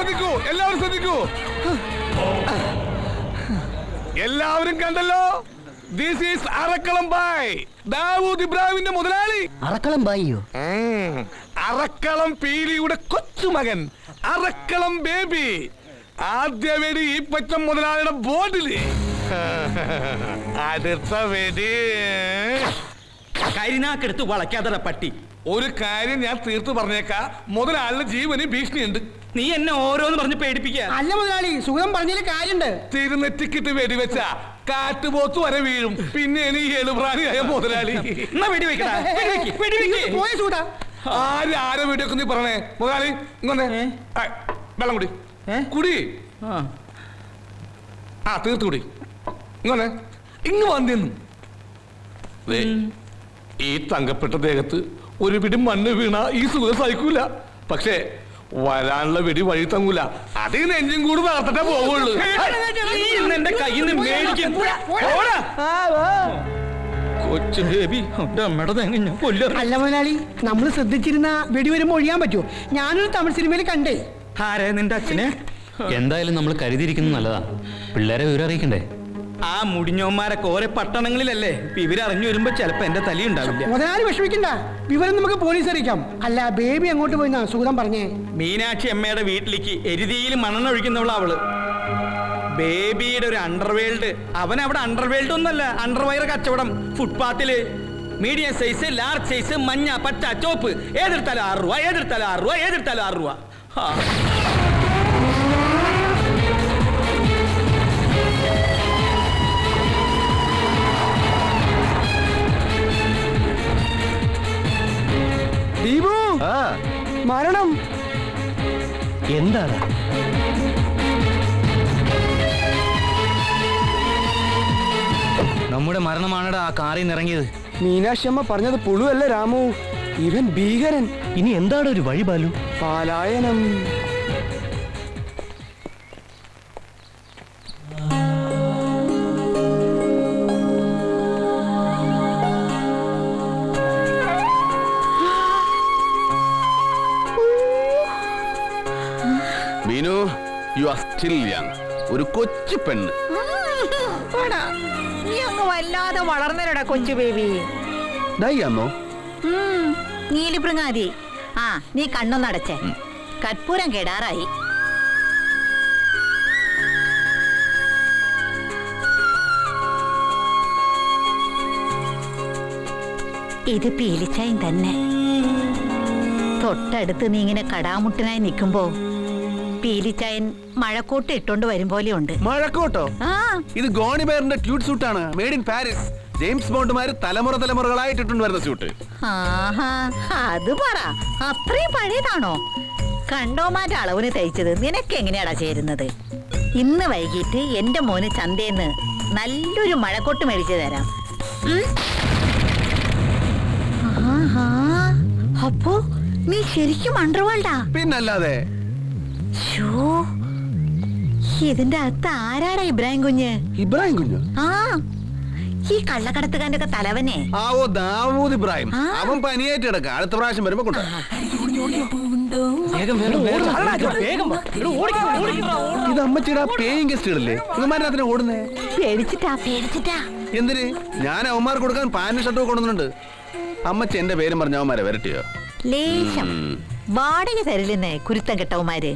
ശ്രദ്ധിക്കൂ, എല്ലാവരും ശ്രദ്ധിക്കൂ. എല്ലാവരും കണ്ടല്ലോ, ദിസ് ഈസ് അറക്കളം ബായ്, ദാവൂദ് ഇബ്രാഹിമിന്റെ മുതലാളി. അറക്കളം ബായിയോ? അറക്കളം പീലിയുടെ കൊച്ചുമകൻ, അറക്കളം ബേബി. ആദ്യ വെടി ഈ പറ്റം മുതലാളിയുടെ ബോർഡില്. അടുത്ത വെടി കരിനാക്കെടുത്ത് വളയ്ക്കാതെ പട്ടി. ഒരു കാര്യം ഞാൻ തീർത്തു പറഞ്ഞേക്കാ, മുതലാളിയുടെ ജീവന് ഭീഷണിയുണ്ട്. നീ എന്നെ ഓരോന്ന് പറഞ്ഞ് പേടിപ്പിക്ക. അല്ല മുതലാളി, സുഖം പറഞ്ഞതിൽ കാര്യണ്ട്. തിരുനെറ്റിക്കിട്ട് വെടിവെച്ച കാട്ടുപോത്ത് വരെ വീഴും. പിന്നെ ഈ എളുപ്രാണിയായ മുതലാളി. ആര് ആരെ വെടിവെക്കും നീ പറഞ്ഞേ? മുതലാളി ഇങ്ങനെ വെള്ളം കുടി, കുടി. ആ തീർത്തു കുടി. ഇങ്ങനെ ഇങ്ങ് വന്നു. ഈ തങ്കപ്പെട്ട ദേഹത്ത് ഒരു പിടി മണ്ണ് വീണ ഈ സുഖം സഹിക്കൂല. പക്ഷേ വരാനുള്ള വെടി വഴി തങ്ങൂല. അതിൽ നെഞ്ചും കൂടി തകർത്തിട്ടേ പോവുള്ളൂ. എന്റെ കയ്യിൽ നിന്ന് മേടിക്കും. കൊച്ചു ബേബി, അല്ല മുതലാളി, നമ്മൾ ശ്രദ്ധിച്ചിരുന്ന വെടി വരുമ്പോ ഒഴിയാൻ പറ്റുമോ? ഞാനൊരു തമിഴ് സിനിമയിൽ കണ്ടേ. ആരെ? നിന്റെ അച്ഛനെ? എന്തായാലും നമ്മൾ കരുതിയിരിക്കുന്നത് നല്ലതാ. പിള്ളേരെ വിവരം അറിയിക്കണ്ടേ? ആ മുടിഞ്ഞോന്മാരൊക്കെ ഓരോ പട്ടണങ്ങളിലല്ലേ. ഇവരറിഞ്ഞു വരുമ്പോ ചിലപ്പോ എന്റെ തലയുണ്ടാവില്ല. മുതലാളി വിഷമിക്കണ്ട, വിവരം നമുക്ക് പോലീസ് അറിയിക്കാം. അല്ല ബേബി അങ്ങോട്ട് പോയിന്നാ സുഗതം പറഞ്ഞേ? മീനാക്ഷി അമ്മയുടെ വീട്ടിലേക്ക് എരുതിയിൽ മണ്ണെണ്ണ ഒഴിക്കുന്നവള അവള്. ബേബിയുടെ ഒരു അണ്ടർവേൾഡ്. അവൻ അവിടെ അണ്ടർവേൾഡ് ഒന്നല്ല, അണ്ടർവയർ കച്ചവടം. ഫുട്പാത്തില് മീഡിയം സൈസ്, ലാർജ് സൈസ്, മഞ്ഞ, പച്ച, ചോപ്പ്. ഏതെടുത്താലും 6 രൂപ, ഏതെടുത്താലും 6 രൂപ, ഏതെടുത്താലും 6 രൂപ. ദീപു, മരണം എന്താണ്? നമ്മുടെ മരണമാണടാ ആ കാറിൽ നിന്ന് ഇറങ്ങിയത്. മീനാക്ഷി അമ്മ പറഞ്ഞത് പുളുവല്ല രാമു, ഇവൻ ഭീകരൻ. ഇനി എന്താണ് ഒരു വഴി ബാലു? പാലായനം. Meenu, you are still young. ഒരു കൊച്ചു പെണ്ണ്. നീ അങ്ങ് വല്ലാതെ വളർന്നരടാ കൊച്ചു ബേബി. ദയ്യാന്നോ? നീലിപ്രങ്ങാതി. ആ, നീ കണ്ണൊന്നടച്ചേ. കർപ്പൂരം കേടാറായി. ഇത് പീലിച്ചായും തന്നെ. തൊട്ടടുത്ത് നീ ഇങ്ങനെ കടാമുട്ടനായി നിൽക്കുമ്പോ പീലിച്ചായൻ മഴക്കോട്ട് ഇട്ടോണ്ട് വരും പോലെയുണ്ട്. മഴക്കോട്ടോ? ഇത് ഗോണിബെയറിന്റെ ട്യൂട്ട് സൂട്ടാണ്, മെയ്ഡ് ഇൻ പാരീസ്. ജെയിംസ് ബോണ്ടുമാര് തലമുറകളായിട്ടിട്ടുണ്ട് വരുന്ന സ്യൂട്ട്. അത് പറ, അത്രയും പഴയതാണോ? കണ്ടോമാന്റെ അളവിന് തയ്ച്ചത് നിനക്ക് എങ്ങനെയാടാ ചേരുന്നത്? ഇന്ന് വൈകിട്ട് എന്റെ മോന് ചന്തേന്ന് നല്ലൊരു മഴക്കോട്ട് മേടിച്ചു തരാം. അപ്പോ നീ ശരിക്കും അണ്ടർവേൾഡാ? പിന്നല്ലാതെ. ഇതിന്റെ അകത്ത് ആരാടാ ഇബ്രാഹിം കുഞ്ഞ്? ഇബ്രാഹിം കുഞ്ഞ്? ആ, ഈ കള്ളക്കടത്തുകാരന്റെ ഒക്കെ തലവനെ. ഓ, ദാവൂദ് ഇബ്രാഹിം. അവൻ പനിയായിട്ട് കിടക്ക. അടുത്ത പ്രാവശ്യം വരുമ്പോ കൊണ്ടു. ഇത് അമ്മച്ചിടാ പേയിങ് ഗസ്റ്റുകളല്ലേ? ഇവന്മാരതിനെ ഓടുന്നേ. പേടിച്ചിട്ടാ. എന്തിന്? ഞാൻ അവന്മാർ കൊടുക്കാൻ പാന്റ് ഷർട്ടും കൊണ്ടുവന്നിട്ടുണ്ട്. അമ്മച്ചി എന്റെ പേരും പറഞ്ഞ അവന്മാരെ വരട്ടിയോ? ലേശം വാടക തരില്ലെന്നേ കുരുത്തം കെട്ടവന്മാര്.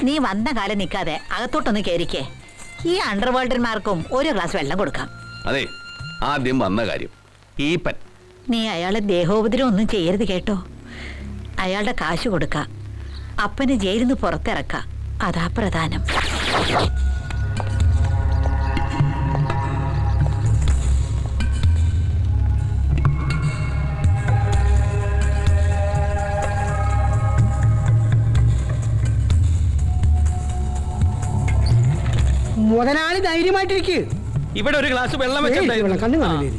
നീ വന്ന കാലം നിൽക്കാതെ അകത്തോട്ടൊന്ന് കയറിക്കേ. ഈ അണ്ടർവേൾഡന്മാർക്കും ഒരു ഗ്ലാസ് വെള്ളം കൊടുക്കാം. അതെ, ആദ്യം വന്ന കാര്യം ഈപ്പൻ. നീ അയാളെ ദേഹോപദ്രവം ഒന്നും ചെയ്യരുത് കേട്ടോ. അയാളുടെ കാശ് കൊടുക്ക, അപ്പന് ജയിലിൽ നിന്ന് പുറത്തിറക്ക. അതാ പ്രധാനം. മുതലാളി ധൈര്യമായിട്ടിരിക്കുക. ഇവിടെ ഒരു ഗ്ലാസ് വെള്ളം വെച്ചിട്ടുണ്ടായിരുന്നു. കണ്ണു കാണില്ലേ?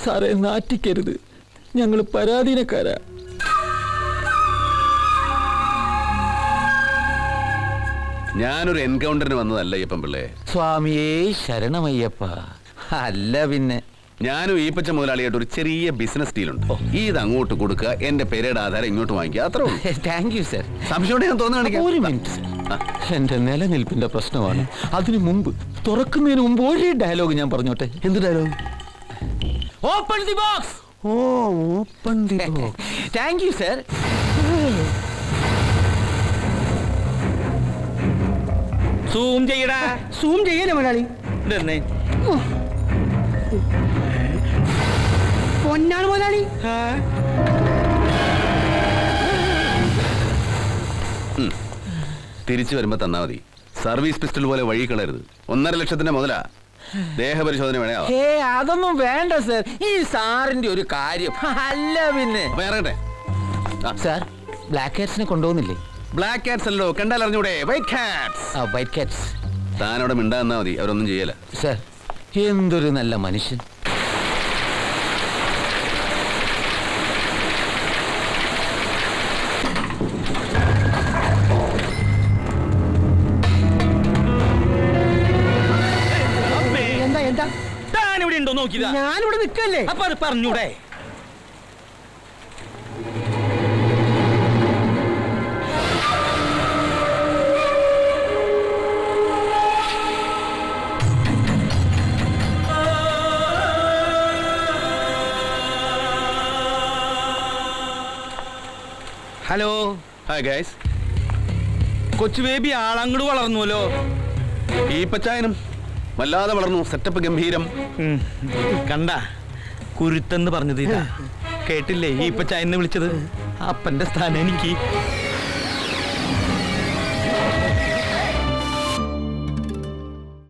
സാറേ നാറ്റിക്കരുത്, ഞങ്ങൾ പരാധീനക്കാരാ. ഞാനൊരു എൻകൗണ്ടറിന് വന്നതല്ല അയ്യപ്പൻ പിള്ളേ. സ്വാമിയേ ശരണമയ്യപ്പ. അല്ല പിന്നെ ഞാനും ഈപ്പച്ച മുതലാളിയായിട്ട് ഒരു ചെറിയ ബിസിനസ് ഡീലുണ്ട്. ഇത് അങ്ങോട്ട് കൊടുക്കുക, എന്റെ പേരുടെ ആധാരം ഇങ്ങോട്ട് വാങ്ങിക്കുക, അത്രേ ഉള്ളൂ. Thank you sir. സംശയം ഞാൻ തോന്നുകയാണെങ്കിൽ ഒരു മിനിറ്റ് സർ, എന്റെ നിലനിൽപ്പിന്റെ പ്രശ്നമാണ്. അതിനു മുമ്പ്, തുറക്കുന്നതിന് മുമ്പ് ഒരു ഡയലോഗ് ഞാൻ പറഞ്ഞോട്ടെ. എന്ത് ഡയലോഗ്? Open the box. ഓ, open the box. Thank you sir. Zoom ചെയ്യടാ. സൂം ചെയ്യല്ലേ മുതലാളി? ഇതെന്നേ പൊന്നാണ് മുതലാളി. തിരിച്ചു വരുമ്പോ തന്നാ മതി. സർവീസ് പിസ്റ്റൾ പോലെ വഴി കളയരുത്. 1.5 ലക്ഷത്തിന്റെ മുതലാ. ദേഹപരിശോധന വേണയാ. അതൊന്നും വേണ്ട സർ, ഈ സാറിന്റെ ഒരു കാര്യം. അല്ല പിന്നെ അപ്പൊ ഇറങ്ങട്ടെ. സാർ, ബ്ലാക്ക് കാറ്റ്സിനെ കൊണ്ടുപോകുന്നില്ലേ? ബ്ലാക്ക് കാറ്റ്സ് അല്ലോ, കണ്ടാൽ അറിഞ്ഞൂടെ? White cats. White cats. താനവിടെ മിണ്ടാന്നാ മതി, അവരൊന്നും ചെയ്യല. സർ, എന്തൊരു നല്ല മനുഷ്യൻ. എന്താ എന്താ? താനിവിടെ ഉണ്ടോ നോക്കിയതാ? ഞാനിവിടെ നിൽക്കല്ലേ? അപ്പൊ അത് പറഞ്ഞൂടെ? ഹലോ. Hi guys. കൊച്ചു ബേബി ആളങ്ങോട് വളർന്നുവല്ലോ. ഈ പച്ചായനും വല്ലാതെ വളർന്നു. സെറ്റപ്പ് ഗംഭീരം. കണ്ട കുരുത്തെന്ന് പറഞ്ഞത് ഇതാ. കേട്ടില്ലേ ഈ ഇപ്പൊ ചായന്ന് വിളിച്ചത്? അപ്പന്റെ സ്ഥാനം എനിക്ക്.